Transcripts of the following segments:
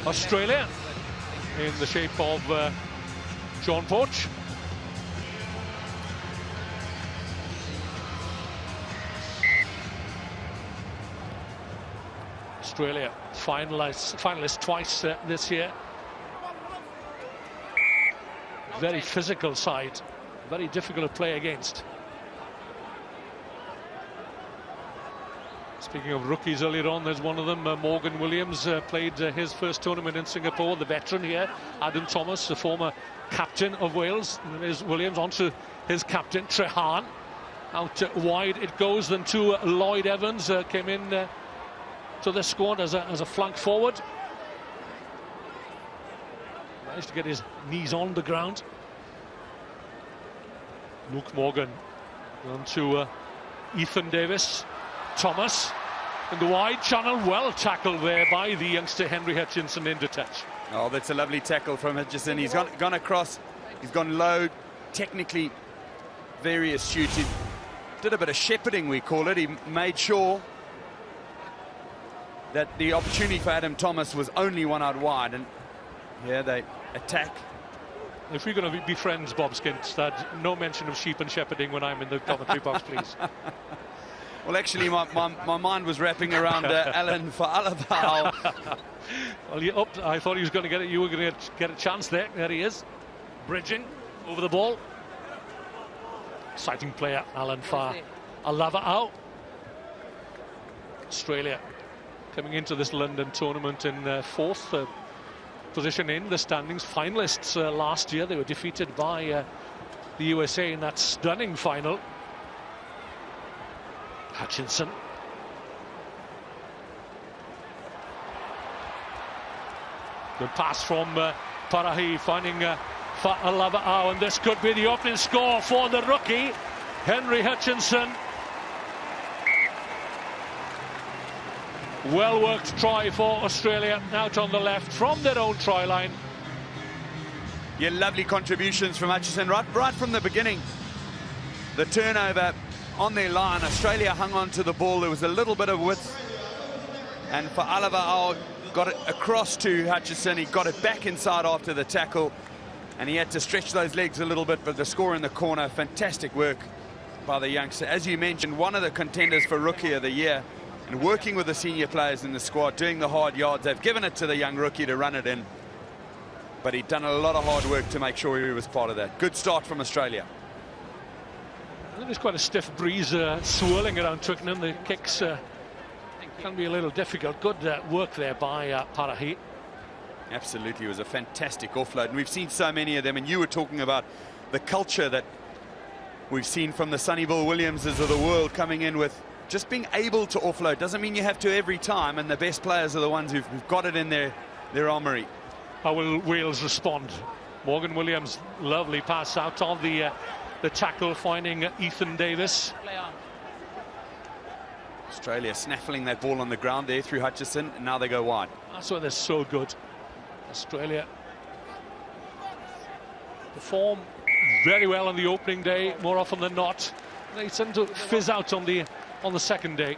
Australia in the shape of John Poach. Australia finalists twice this year. Very physical side, very difficult to play against. Speaking of rookies earlier on, there's one of them, Morgan Williams, played his first tournament in Singapore, the veteran here, Adam Thomas, the former captain of Wales. And there's Williams onto his captain, Trehan. Out wide it goes, then to Lloyd Evans, came in to the squad as a flank forward. Managed to get his knees on the ground. Luke Morgan on to Ethan Davis. Thomas in the wide channel, well tackled there by the youngster Henry Hutchinson into touch. Oh, that's a lovely tackle from Hutchinson. He's gone across, he's gone low, technically very astute. He did a bit of shepherding, we call it. He made sure that the opportunity for Adam Thomas was only one out wide, and here they attack. If we're going to be friends, Bob Skinstad, no mention of sheep and shepherding when I'm in the commentary box, please. Well, actually, my mind was wrapping around Alan Fa'alafa'au. Well, I thought he was going to get it. You were going to get a chance there. There he is, bridging over the ball. Exciting player, Alan Fa'alafa'au. Australia coming into this London tournament in fourth position in the standings. Finalists last year, they were defeated by the USA in that stunning final. Hutchinson. Good pass from Parahi, finding Fa'alafa'au, and this could be the opening score for the rookie, Henry Hutchinson. Well worked try for Australia, out on the left from their own try line. Yeah, lovely contributions from Hutchinson right from the beginning. The turnover on their line, Australia hung on to the ball. There was a little bit of width, and Fa'alafa'au got it across to Hutchinson. He got it back inside after the tackle, and he had to stretch those legs a little bit, but the score in the corner, fantastic work by the youngster. As you mentioned, one of the contenders for Rookie of the Year, and working with the senior players in the squad, doing the hard yards. They've given it to the young rookie to run it in, but he'd done a lot of hard work to make sure he was part of that. Good start from Australia. There's quite a stiff breeze swirling around Twickenham. The kicks can be a little difficult. Good work there by Parahi. Absolutely, it was a fantastic offload, and we've seen so many of them. And you were talking about the culture that we've seen from the Sunnyville Williamses of the world, coming in with just being able to offload. Doesn't mean you have to every time, and the best players are the ones who've got it in their armoury. How will Wales respond? Morgan Williams, lovely pass out on the tackle, finding Ethan Davis. Australia snaffling that ball on the ground there through Hutchinson, and now they go wide. That's why they're so good. Australia perform very well on the opening day, more often than not. They tend to fizz out on the second day.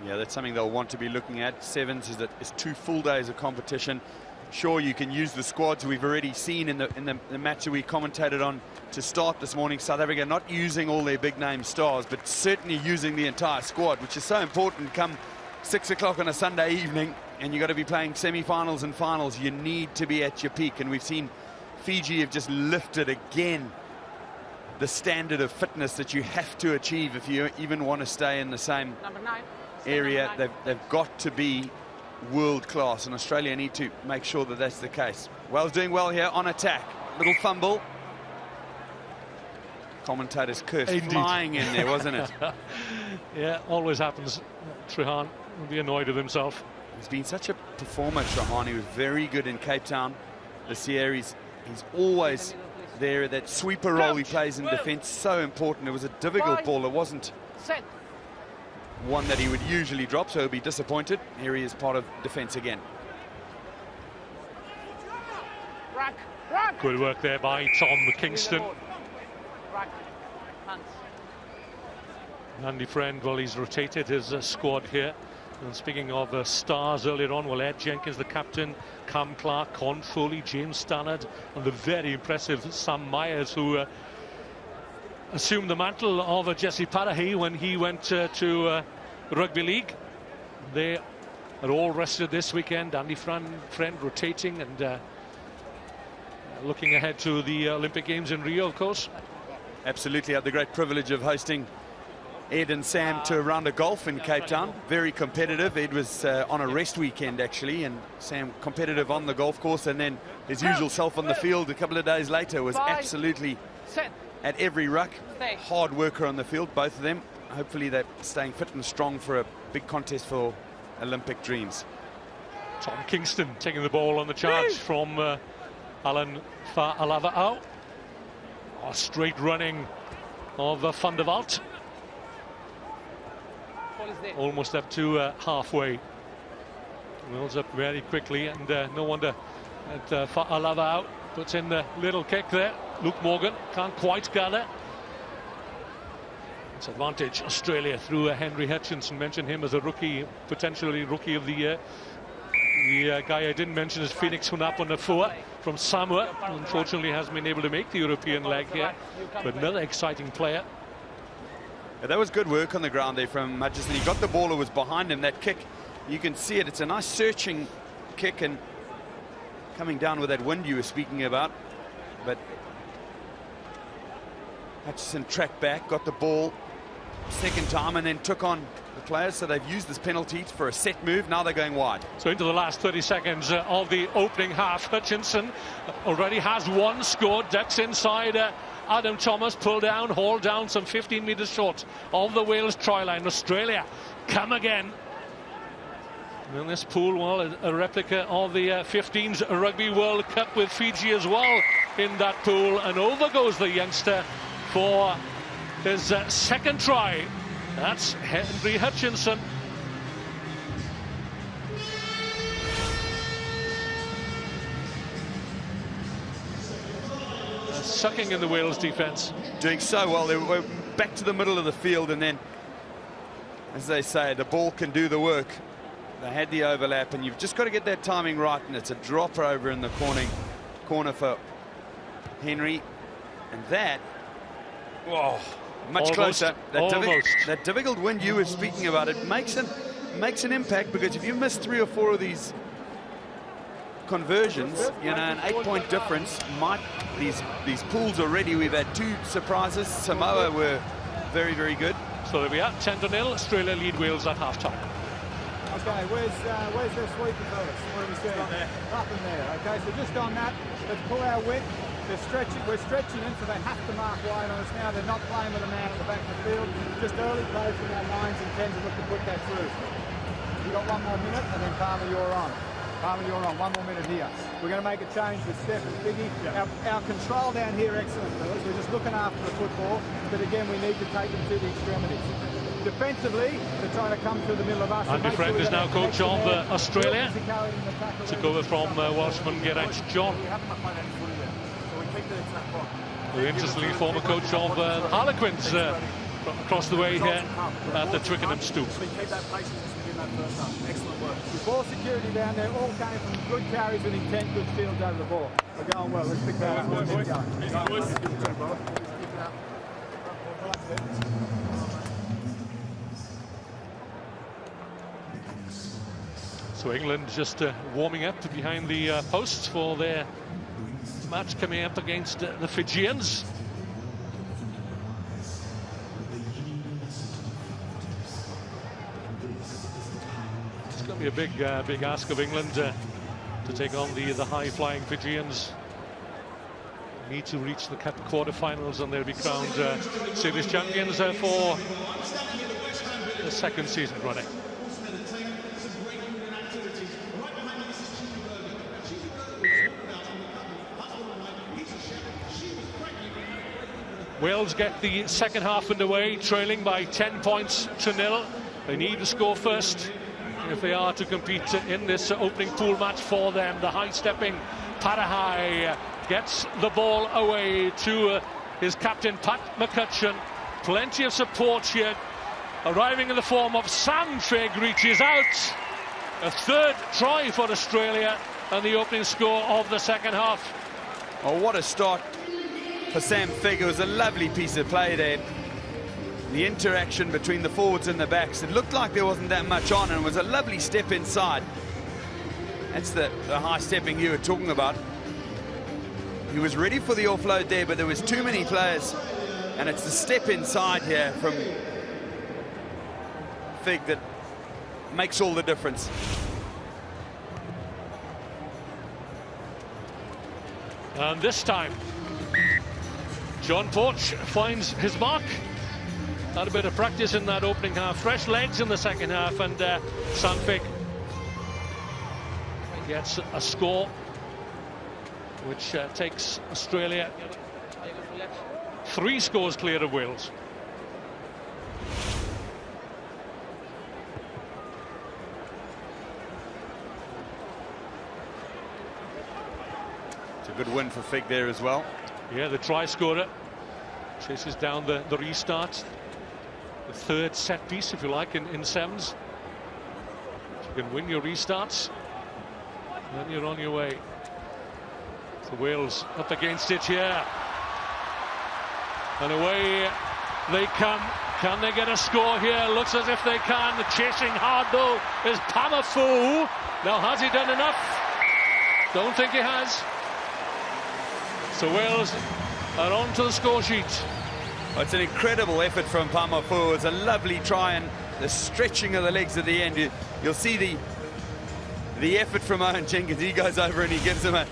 Yeah, that's something they'll want to be looking at. Sevens is 2 full days of competition. Sure, you can use the squads we've already seen in the match that we commentated on to start this morning. South Africa not using all their big name stars, but certainly using the entire squad, which is so important come 6 o'clock on a Sunday evening, and you've got to be playing semi-finals and finals. You need to be at your peak, and we've seen Fiji have just lifted again the standard of fitness that you have to achieve if you even want to stay in the same area. They've got to be world class, and Australia need to make sure that that's the case. Wales doing well here on attack. Little fumble. Commentator's curse. Indeed. Flying in there, wasn't it? Yeah, always happens. Trehan will be annoyed with himself. He's been such a performer, Trehan. He was very good in Cape Town this year. He's always there. That sweeper role he plays in defence, so important. It was a difficult ball. It wasn't one that he would usually drop, so he'll be disappointed. Here he is, part of defence again. Good work there by Tom Kingston. Andy Friend, well, he's rotated his squad here. And speaking of stars earlier on, well, Ed Jenkins, the captain, Cam Clark, Con Foley, James Stannard, and the very impressive Sam Myers, who assumed the mantle of Jesse Padahy when he went to Rugby League. They are all rested this weekend. Andy Friend rotating and looking ahead to the Olympic Games in Rio, of course. Absolutely, had the great privilege of hosting Ed and Sam to a round of golf in Cape Town. Very competitive. Ed was on a rest weekend actually, and Sam competitive on the golf course, and then his usual self on the field a couple of days later. Was absolutely at every ruck. Hard worker on the field, both of them. Hopefully they're staying fit and strong for a big contest for Olympic dreams. Tom Kingston taking the ball on the charge from Alan Fa'alava'au. Straight running of Van der Walt. Almost up to halfway. Wheels up very quickly, and no wonder that Fa'alava'au puts in the little kick there. Luke Morgan can't quite gather. It's advantage Australia through Henry Hutchinson. Mentioned him as a rookie, potentially rookie of the year. The guy I didn't mention is Phoenix Hunapa'Nafua from Samoa. Unfortunately hasn't been able to make the European leg here, but another exciting player. Yeah, that was good work on the ground there from Hutchinson. He got the ball, it was behind him. That kick, you can see it. It's a nice searching kick, and coming down with that wind you were speaking about. But Hutchinson tracked back, got the ball second time, and then took on the players. So they've used this penalty for a set move. Now they're going wide. So into the last 30 seconds of the opening half. Hutchinson already has one scored. Ducks inside. Adam Thomas pulled down, hauled down some 15 metres short of the Wales try line. Australia come again. In this pool, well, a replica of the 15s Rugby World Cup with Fiji as well in that pool. And over goes the youngster for his second try. That's Henry Hutchinson. Sucking in the Wales defence. Doing so well. They were back to the middle of the field, and then, as they say, the ball can do the work. They had the overlap, and you've just got to get that timing right, and it's a dropper over in the corner for Henry. And that, whoa, much closer. That difficult wind you were speaking about, it makes an impact, because if you miss 3 or 4 of these conversions, you know, an 8-point difference might, these pools already, we've had 2 surprises. Samoa were very, very good. So there we are, 10-0. Australia lead Wales at half-time. Okay, where's their sweeper fellas? Where are we seeing? Up in there. Okay, so just on that, let's pull our width. We're stretching in, so they have to mark wide on us now. They're not playing with a man at the back of the field. Just early plays from our 9s and 10s and look to put that through. You've got 1 more minute, and then Palmer, you're on. Palmer, you're on. 1 more minute here. We're going to make a change with Steph and Figgy. Yeah. Our control down here, excellent, fellas. We're just looking after the football, but again, we need to take them to the extremities. Defensively, they're trying to come through the middle of us. Andy Friend is now coach of Australia. Took over from Welshman Geraint John. The interestingly former coach of Harlequins across the way here at the Twickenham Stoop. Excellent work. The ball security down there all came from good carries with intent, good fields over the ball. We're going well. Let's pick that up. So England just warming up behind the posts for their match coming up against the Fijians. It's going to be a big ask of England to take on the high-flying Fijians. Need to reach the Cup quarterfinals, and they'll be crowned series champions for the 2nd season running. Wales get the second half underway, trailing by 10 points to 0. They need to score first if they are to compete in this opening pool match for them. The high-stepping Padahy gets the ball away to his captain, Pat McCutcheon. Plenty of support here arriving in the form of Sam Figg, reaches out. A third try for Australia and the opening score of the second half. Oh, what a start for Sam Figg. It was a lovely piece of play there. The interaction between the forwards and the backs, it looked like there wasn't that much on, and it was a lovely step inside. That's the high stepping you were talking about. He was ready for the offload there, but there was too many players, and it's the step inside here from Figg that makes all the difference. And this time, John Porch finds his mark. Had a bit of practice in that opening half, fresh legs in the second half, and Sam Figg gets a score which takes Australia 3 scores clear of Wales. It's a good win for Figg there as well. Yeah, the try scorer chases down the restart. The third set piece, if you like, in sevens. If you can win your restarts, then you're on your way. So Wales up against it here. And away they come. Can they get a score here? Looks as if they can. Chasing hard, though, is Pamafu. Now, has he done enough? Don't think he has. So Wales are on to the score sheet. Well, it's an incredible effort from Pamafu. It was a lovely try, and the stretching of the legs at the end. You'll see the effort from Owen Jenkins. He goes over and he gives him a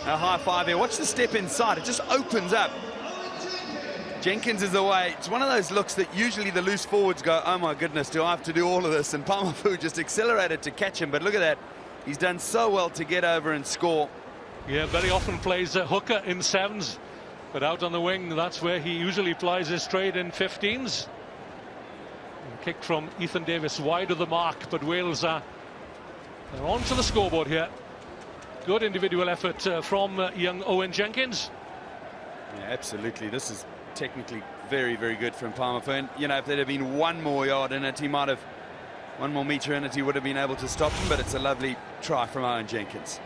high five there. Watch the step inside. It just opens up. Jenkins is away. It's one of those looks that usually the loose forwards go, oh my goodness, do I have to do all of this? And Pamafu just accelerated to catch him. But look at that. He's done so well to get over and score. Yeah, very often plays a hooker in sevens. But out on the wing, that's where he usually plies his trade in 15s. And kick from Ethan Davis wide of the mark, but Wales are on to the scoreboard here. Good individual effort from young Owen Jenkins. Yeah, absolutely. This is technically very, very good from Pamafu. And, you know, if there had been one more yard in it, he might have, one more metre in it, he would have been able to stop him. But it's a lovely try from Owen Jenkins.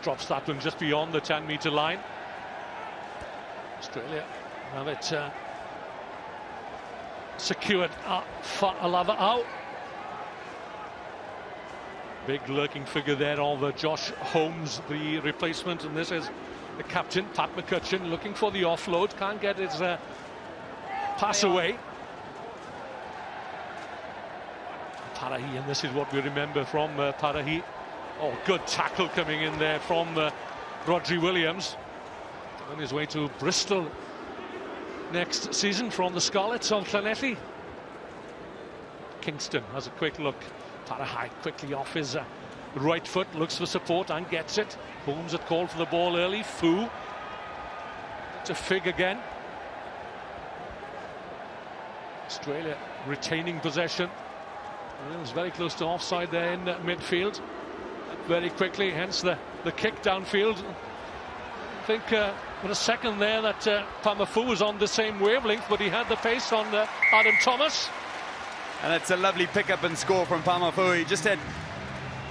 Drops that one just beyond the 10-metre line. Australia have it secured for Alava'au. Big lurking figure there of Josh Holmes, the replacement, and this is the captain, Pat McCutcheon, looking for the offload. Can't get his pass away. Parahi, and this is what we remember from Parahi. Oh, good tackle coming in there from Rhodri Williams. On his way to Bristol next season from the Scarlets of Llanelli. Kingston has a quick look. Parahi quickly off his right foot, looks for support and gets it. Holmes had called for the ball early. Fu to Figg again. Australia retaining possession. It was very close to offside there in midfield. Very quickly, hence the kick downfield. I think for a second there that Pamafu was on the same wavelength, but he had the pace on Adam Thomas. And it's a lovely pick-up and score from Pamafu. He just had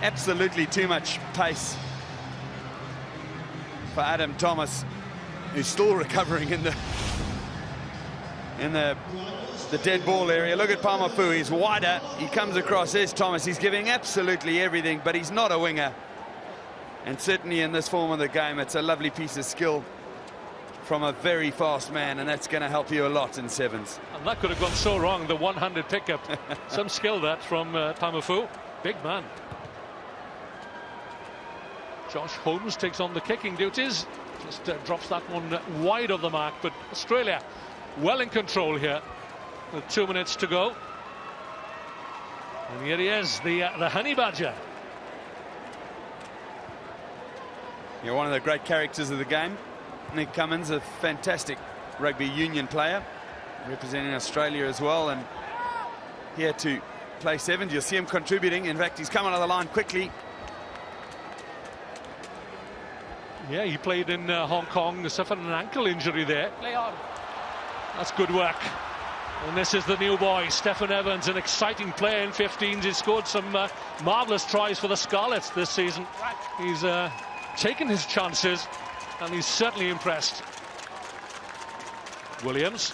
absolutely too much pace for Adam Thomas, who's still recovering in the dead ball area. Look at Pamafu, he's wider, he comes across, there's Thomas, he's giving absolutely everything, but he's not a winger. And certainly in this form of the game, it's a lovely piece of skill from a very fast man, and that's going to help you a lot in sevens. And that could have gone so wrong, the one-handed pickup. Some skill that from Pamafu, big man. Josh Holmes takes on the kicking duties, just drops that one wide of the mark, but Australia well in control here. With 2 minutes to go. And here he is, the Honey Badger. You're one of the great characters of the game. Nick Cummins, a fantastic rugby union player, representing Australia as well, and here to play sevens. You'll see him contributing. In fact, he's come out of the line quickly. Yeah, he played in Hong Kong, suffered an ankle injury there. Play on. That's good work. And this is the new boy, Stephen Evans, an exciting player in 15s. He's scored some marvellous tries for the Scarlets this season. He's taken his chances, and he's certainly impressed. Williams.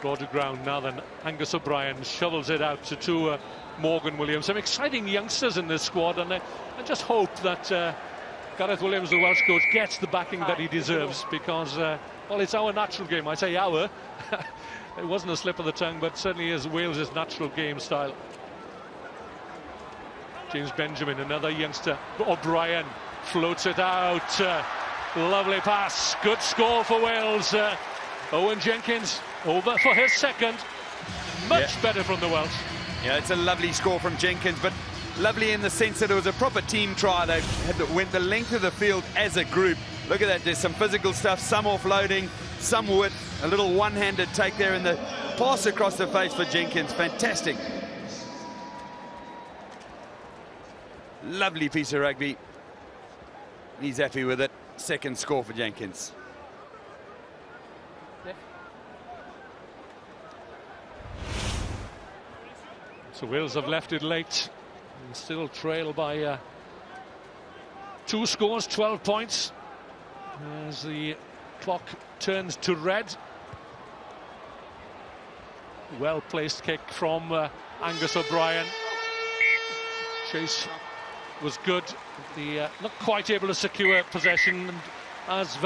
Brought to ground now then. Angus O'Brien shovels it out to Morgan Williams. Some exciting youngsters in this squad, and I just hope that Gareth Williams, the Welsh coach, gets the backing that he deserves, because, well, it's our natural game. I say our. It wasn't a slip of the tongue, but certainly is Wales' natural game style. James Benjamin, another youngster. O'Brien floats it out. Lovely pass. Good score for Wales. Owen Jenkins over for his second. Much better from the Welsh. Yeah, it's a lovely score from Jenkins, but lovely in the sense that it was a proper team try. They went the length of the field as a group. Look at that, there's some physical stuff, some offloading, some width, a little one-handed take there, and the pass across the face for Jenkins. Fantastic. Lovely piece of rugby. He's happy with it. Second score for Jenkins. So Wales have left it late and still trail by 2 scores, 12 points, as the clock turns to red. Well-placed kick from Angus O'Brien. Chase was good. Not quite able to secure possession, as